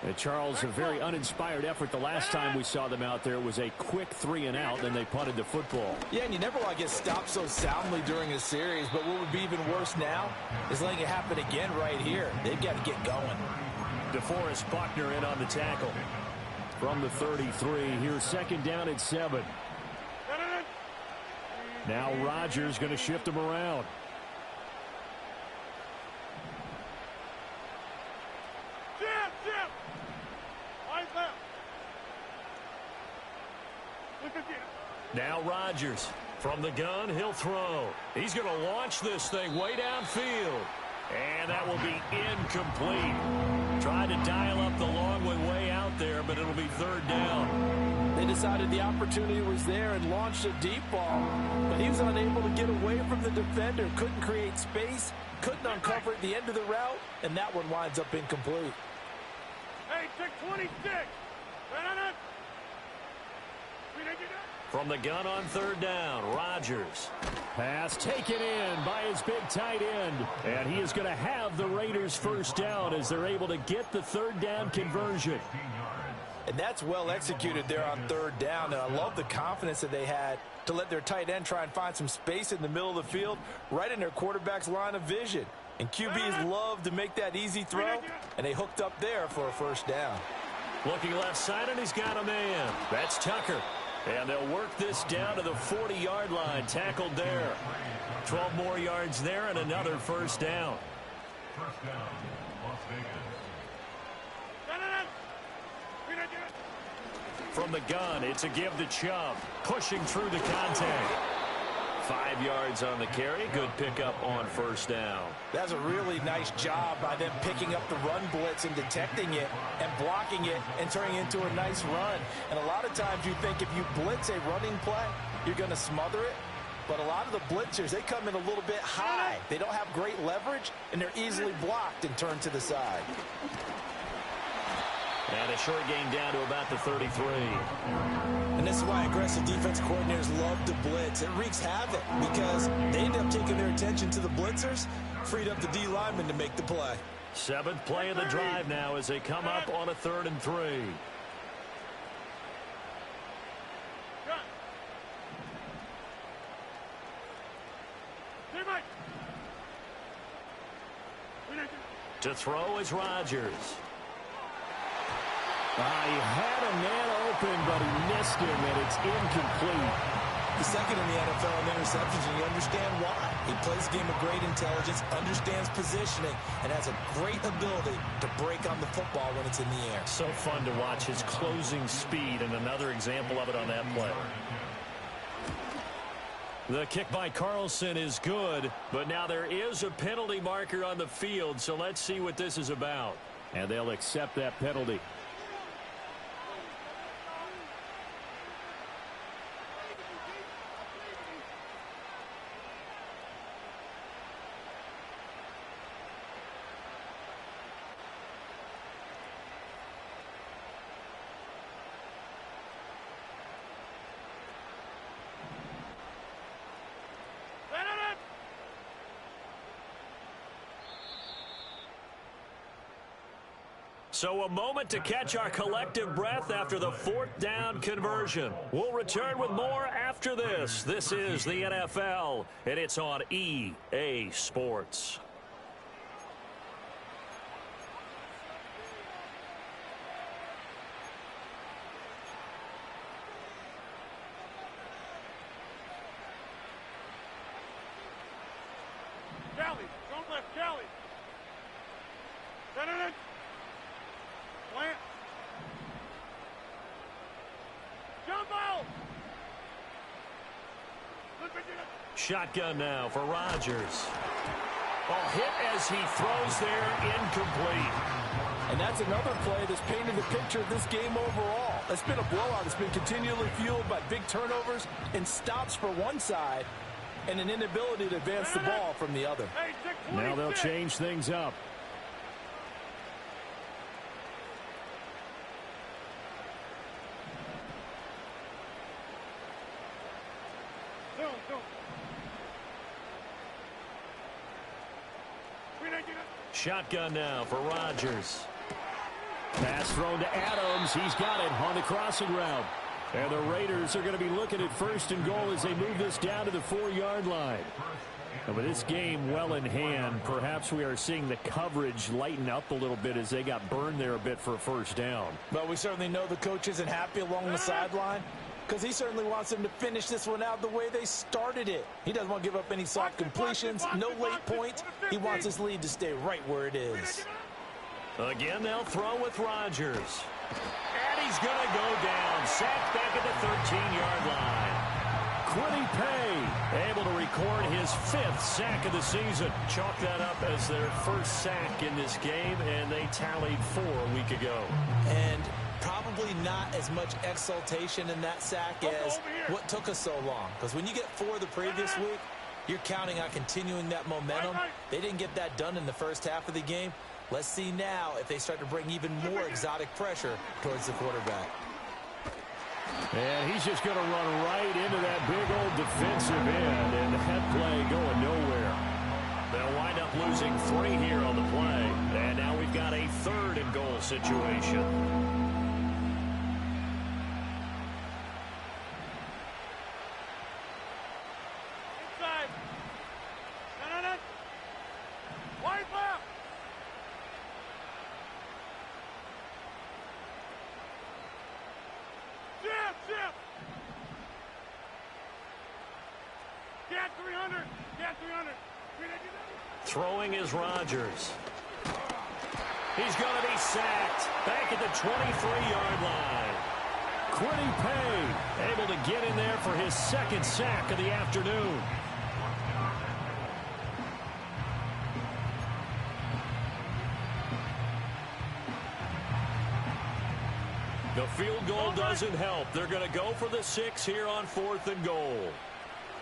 S4: And Charles, a very uninspired effort the last time we saw them out there. It was a quick 3-and-out, then they punted the football.
S5: Yeah, and you never want to get stopped so soundly during a series, but what would be even worse now is letting it happen again right here. They've got to get going.
S4: DeForest Buckner in on the tackle. From the 33, here's 2nd down and 7. Now Rodgers going to shift him around. Now Rodgers from the gun, he'll throw. He's going to launch this thing way downfield. And that will be incomplete. Tried to dial up the long one way out there, but it'll be 3rd down.
S5: They decided the opportunity was there and launched a deep ball. But he was unable to get away from the defender. Couldn't create space. Couldn't uncover at the end of the route. And that one winds up incomplete.
S6: Hey, check 26.
S4: From the gun on 3rd down, Rodgers. Pass taken in by his big tight end. And he is going to have the Raiders' 1st down as they're able to get the 3rd down conversion.
S5: And that's well executed there on 3rd down. And I love the confidence that they had to let their tight end try and find some space in the middle of the field, right in their quarterback's line of vision. And QBs love to make that easy throw, and they hooked up there for a 1st down.
S4: Looking left side, and he's got a man. That's Tucker. And they'll work this down to the 40-yard line. Tackled there. 12 more yards there and another 1st down. From the gun, it's a give to Chubb. Pushing through the contact. 5 yards on the carry. Good pickup on 1st down.
S5: That's a really nice job by them picking up the run blitz and detecting it and blocking it and turning it into a nice run. And a lot of times you think if you blitz a running play, you're going to smother it. But a lot of the blitzers, they come in a little bit high. They don't have great leverage, and they're easily blocked and turned to the side.
S4: And a short gain down to about the 33.
S5: And this is why aggressive defense coordinators love to blitz. It wreaks havoc because they end up taking their attention to the blitzers, freed up the D lineman to make the play.
S4: 7th play of the drive now as they come up on a 3rd and 3. To throw is Rodgers.
S8: He had a man open, but he missed him, and it's incomplete.
S5: The 2nd in the NFL in interceptions, and you understand why. He plays a game of great intelligence, understands positioning, and has a great ability to break on the football when it's in the air.
S4: So fun to watch his closing speed, and another example of it on that play. The kick by Carlson is good, but now there is a penalty marker on the field, so let's see what this is about.
S8: And they'll accept that penalty.
S4: So a moment to catch our collective breath after the 4th down conversion. We'll return with more after this. This is the NFL, and it's on EA Sports.
S6: Kelly, don't left Kelly. Center it. Plant. Jump out.
S4: Shotgun now for Rodgers. Oh, hit as he throws there, incomplete.
S9: And that's another play that's painted the picture of this game overall. It's been a blowout. It's been continually fueled by big turnovers and stops for one side and an inability to advance the ball from the other.
S8: Now they'll change things up.
S4: Shotgun now for Rodgers.
S8: Pass thrown to Adams. He's got it on the crossing route. And the Raiders are going to be looking at 1st and goal as they move this down to the 4-yard line. And with this game well in hand, perhaps we are seeing the coverage lighten up a little bit as they got burned there a bit for a 1st down.
S5: But we certainly know the coach isn't happy along the sideline because he certainly wants them to finish this one out the way they started it. He doesn't want to give up any soft completions, no late points. He wants his lead to stay right where it is.
S4: Again, they'll throw with Rodgers. And he's going to go down. Sacked back at the 13-yard line. Quiddy Pay able to record his 5th sack of the season. Chalk that up as their 1st sack in this game, and they tallied 4 a week ago.
S5: And probably not as much exultation in that sack as what took us so long. Because when you get 4 the previous week, you're counting on continuing that momentum. They didn't get that done in the first half of the game. Let's see now if they start to bring even more exotic pressure towards the quarterback.
S8: And he's just going to run right into that big old defensive end, and that play going nowhere.
S4: They'll wind up losing 3 here on the play. And now we've got a 3rd and goal situation. Throwing is Rodgers. He's going to be sacked back at the 23-yard line.
S8: Quiddy Pay able to get in there for his 2nd sack of the afternoon.
S4: The field goal doesn't help. They're going to go for the 6 here on 4th and goal.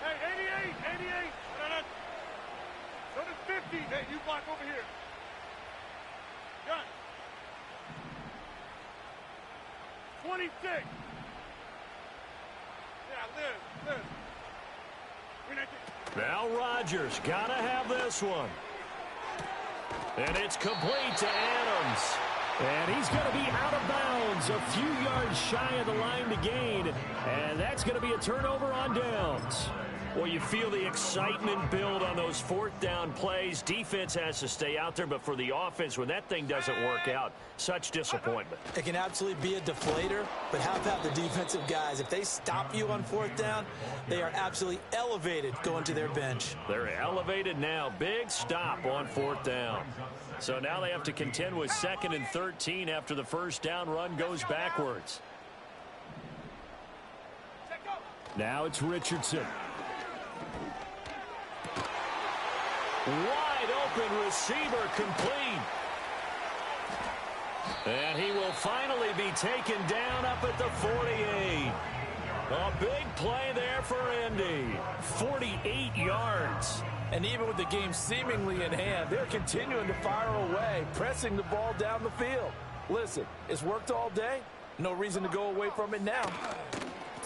S6: Hey, 88. So to 50. Hey, you block over here. Gun. 26. Yeah, live.
S4: Now Rodgers got to have this one. And it's complete to Adams.
S8: And he's going to be out of bounds, a few yards shy of the line to gain. And that's going to be a turnover on downs.
S4: Well, you feel the excitement build on those 4th down plays. Defense has to stay out there, but for the offense, when that thing doesn't work out, such disappointment.
S5: It can absolutely be a deflator, but how about the defensive guys? If they stop you on 4th down, they are absolutely elevated going to their bench.
S4: They're elevated now. Big stop on 4th down. So now they have to contend with 2nd and 13 after the 1st down run goes backwards.
S8: Now it's Richardson.
S4: Wide open receiver complete. And he will finally be taken down up at the 48. A big play there for Indy. 48 yards.
S9: And even with the game seemingly in hand, they're continuing to fire away, pressing the ball down the field. Listen, it's worked all day. No reason to go away from it now.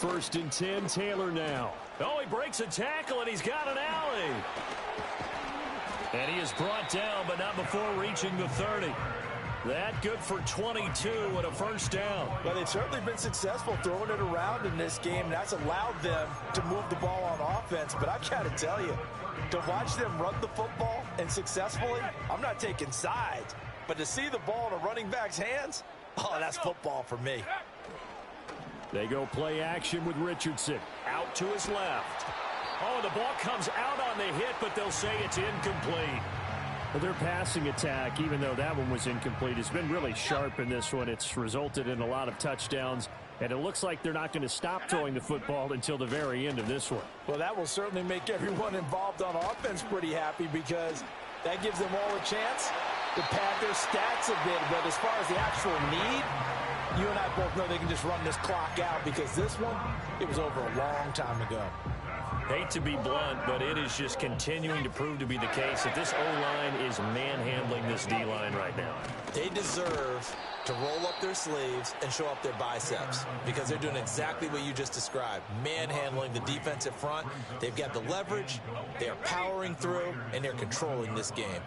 S8: 1st and 10, Taylor now.
S4: Oh, he breaks a tackle, and he's got an alley. And he is brought down, but not before reaching the 30. That good for 22 and a first down.
S9: Well, they've certainly been successful throwing it around in this game. That's allowed them to move the ball on offense. But I've got to tell you, to watch them run the football and successfully, I'm not taking sides. But to see the ball in a running back's hands, oh, that's football for me.
S4: They go play action with Richardson. Out to his left. Oh, the ball comes out on the hit, but they'll say it's incomplete.
S8: Well, their passing attack, even though that one was incomplete, has been really sharp in this one. It's resulted in a lot of touchdowns, and it looks like they're not going to stop throwing the football until the very end of this one.
S9: Well, that will certainly make everyone involved on offense pretty happy because that gives them all a chance to pad their stats a bit. But as far as the actual need, you and I both know they can just run this clock out because this one, it was over a long time ago.
S4: Hate to be blunt, but it is just continuing to prove to be the case that this O-line is manhandling this D-line right now.
S5: They deserve to roll up their sleeves and show up their biceps because they're doing exactly what you just described, manhandling the defensive front. They've got the leverage, they're powering through, and they're controlling this game.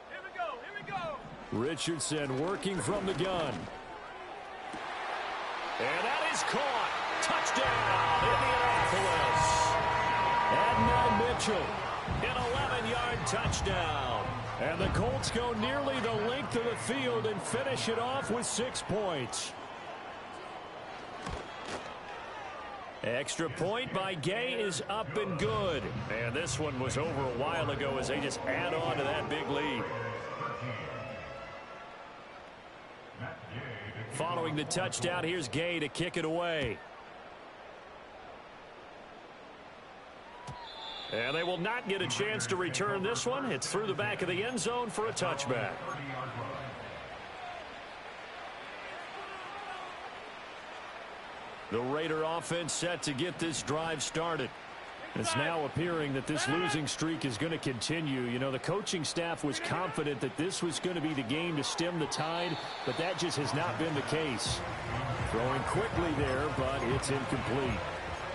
S6: Here we go.
S8: Richardson working from the gun.
S4: And that is caught. Touchdown, Indianapolis. And now Mitchell, an 11-yard touchdown. And the Colts go nearly the length of the field and finish it off with 6 points. Extra point by Gay is up and good. And this one was over a while ago as they just add on to that big lead. Following the touchdown, here's Gay to kick it away. And they will not get a chance to return this one. It's through the back of the end zone for a touchback. The Raider offense set to get this drive started. It's now appearing that this losing streak is going to continue. You know, the coaching staff was confident that this was going to be the game to stem the tide, but that just has not been the case. Throwing quickly there, but it's incomplete.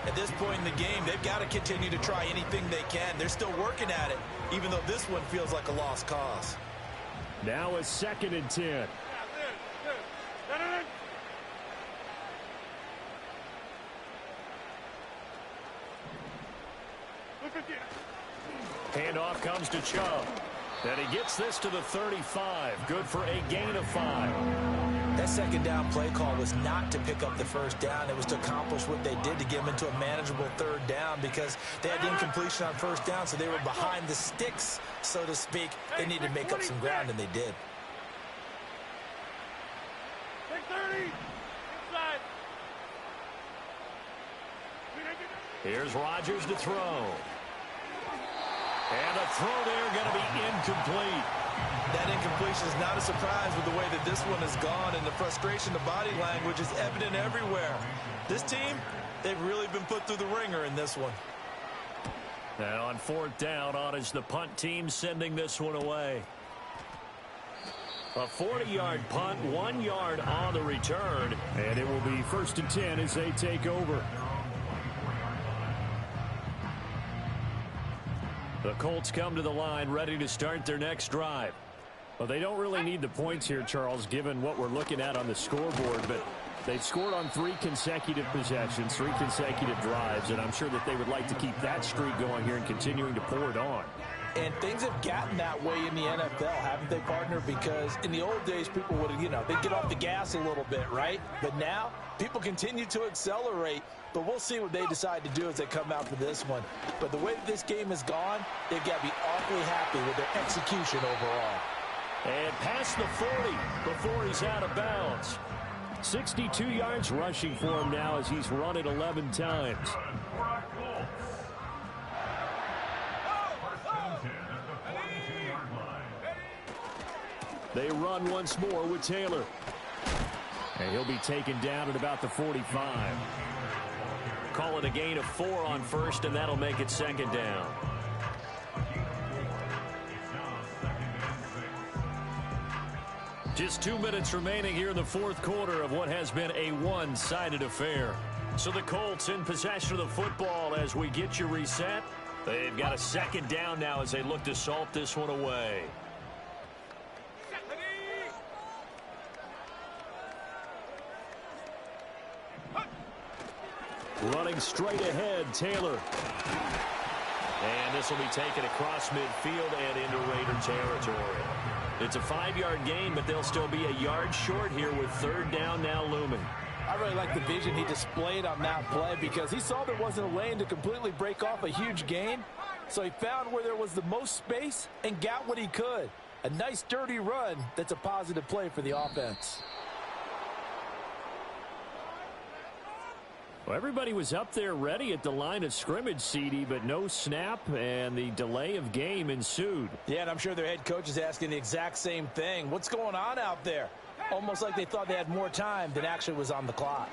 S5: At this point in the game, they've got to continue to try anything they can. They're still working at it, even though this one feels like a lost cause.
S8: Now a 2nd and 10.
S4: Handoff comes to Chubb. And he gets this to the 35. Good for a gain of 5.
S5: That second down play call was not to pick up the first down. It was to accomplish what they did to get them into a manageable 3rd down because they had incompletion on 1st down, so they were behind the sticks, so to speak. They needed to make up some ground, and they did.
S6: 6:30 inside.
S4: Here's Rodgers to throw. And the throw there going to be incomplete.
S5: That incompletion is not a surprise with the way that this one has gone, and the frustration, the body language is evident everywhere. This team, they've really been put through the ringer in this one.
S4: Now on 4th down, on is the punt team sending this one away. A 40-yard punt, 1 yard on the return, and it will be 1st and 10 as they take over. The Colts come to the line ready to start their next drive. Well, they don't really need the points here, Charles, given what we're looking at on the scoreboard, but they've scored on 3 consecutive possessions, 3 consecutive drives, and I'm sure that they would like to keep that streak going here and continuing to pour it on.
S9: And things have gotten that way in the NFL, haven't they, partner? Because in the old days, people would, they'd get off the gas a little bit, right? But now, people continue to accelerate. But we'll see what they decide to do as they come out for this one. But the way that this game has gone, they've got to be awfully happy with their execution overall.
S4: And past the 40 before he's out of bounds. 62 yards rushing for him now as he's run it 11 times. They run once more with Taylor. And he'll be taken down at about the 45. Call it a gain of 4 on 1st, and that'll make it 2nd down. Just 2 minutes remaining here in the 4th quarter of what has been a one-sided affair. So the Colts in possession of the football as we get you reset. They've got a 2nd down now as they look to salt this one away. Running straight ahead, Taylor. And this will be taken across midfield and into Raider territory. It's a 5-yard gain, but they'll still be a yard short here with third down now looming.
S9: I really like the vision he displayed on that play because he saw there wasn't a lane to completely break off a huge gain. So he found where there was the most space and got what he could. A nice, dirty run that's a positive play for the offense.
S8: Well, everybody was up there ready at the line of scrimmage, CD, but no snap, and the delay of game ensued.
S9: Yeah, and I'm sure their head coach is asking the exact same thing. What's going on out there? Almost like they thought they had more time than actually was on the clock.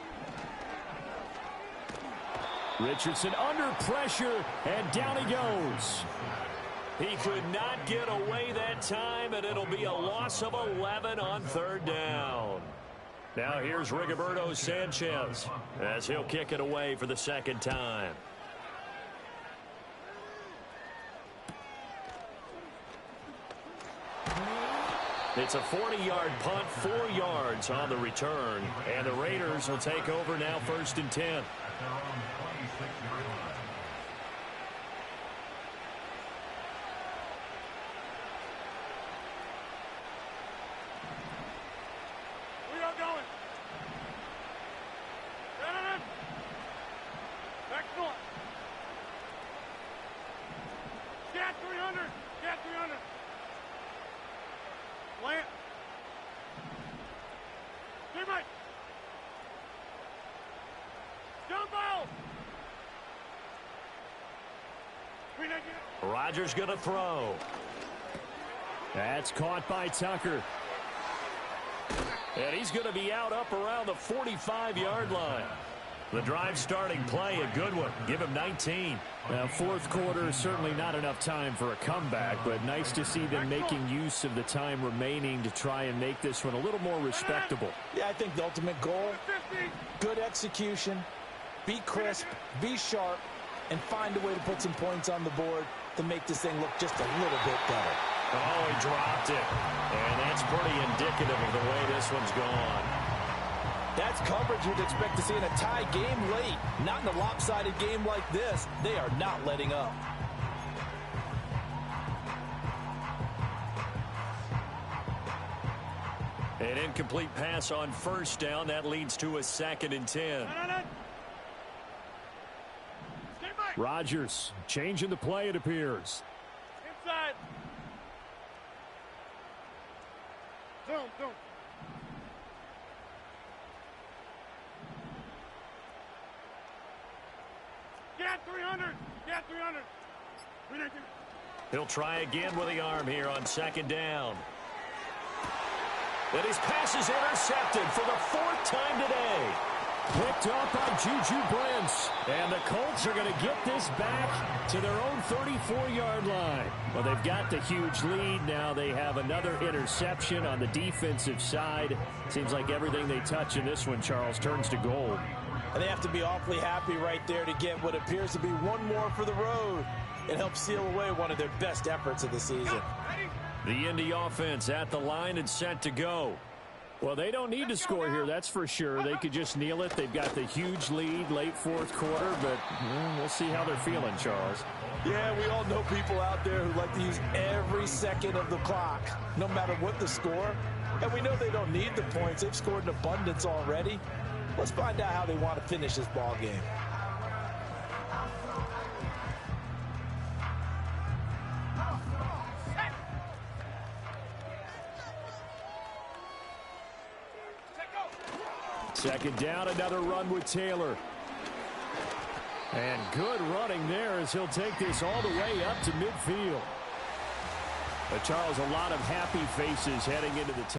S8: Richardson under pressure, and down he goes.
S4: He could not get away that time, and it'll be a loss of 11 on third down. Now here's Rigoberto Sanchez as he'll kick it away for the second time. It's a 40-yard punt, 4 yards on the return, and the Raiders will take over now 1st and 10.
S6: We are going. Back north. Scat 300. Scat 300. Plant. Teammate. Jump out.
S4: Rodgers going to throw.
S8: That's caught by Tucker.
S4: And he's going to be out up around the 45-yard line. The drive starting play, a good one. Give him 19.
S8: Now, fourth quarter, certainly not enough time for a comeback, but nice to see them making use of the time remaining to try and make this one a little more respectable.
S9: Yeah, I think the ultimate goal, good execution, be crisp, be sharp, and find a way to put some points on the board to make this thing look just a little bit better.
S4: Oh, he dropped it. And that's pretty indicative of the way this one's gone.
S9: That's coverage you'd expect to see in a tie game late. Not in a lopsided game like this. They are not letting up.
S4: An incomplete pass on first down. That leads to a 2nd and 10.
S8: Rodgers changing the play, it appears.
S6: Inside. Zoom, zoom. Get 300. Get 300.
S4: He'll try again with the arm here on 2nd down. And his pass is intercepted for the 4th time today.
S8: Picked up by Juju Brents. And the Colts are going to get this back to their own 34-yard line. Well, they've got the huge lead. Now they have another interception on the defensive side. Seems like everything they touch in this one, Charles, turns to gold.
S9: And they have to be awfully happy right there to get what appears to be one more for the road. It helps seal away one of their best efforts of the season.
S4: The Indy offense at the line and set to go.
S8: Well, they don't need to score here, that's for sure. They could just kneel it. They've got the huge lead late fourth quarter, but we'll see how they're feeling, Charles.
S9: Yeah, we all know people out there who like to use every second of the clock, no matter what the score. And we know they don't need the points. They've scored in abundance already. Let's find out how they want to finish this ball game.
S8: Second down, another run with Taylor. And good running there as he'll take this all the way up to midfield. But Charles, a lot of happy faces heading into the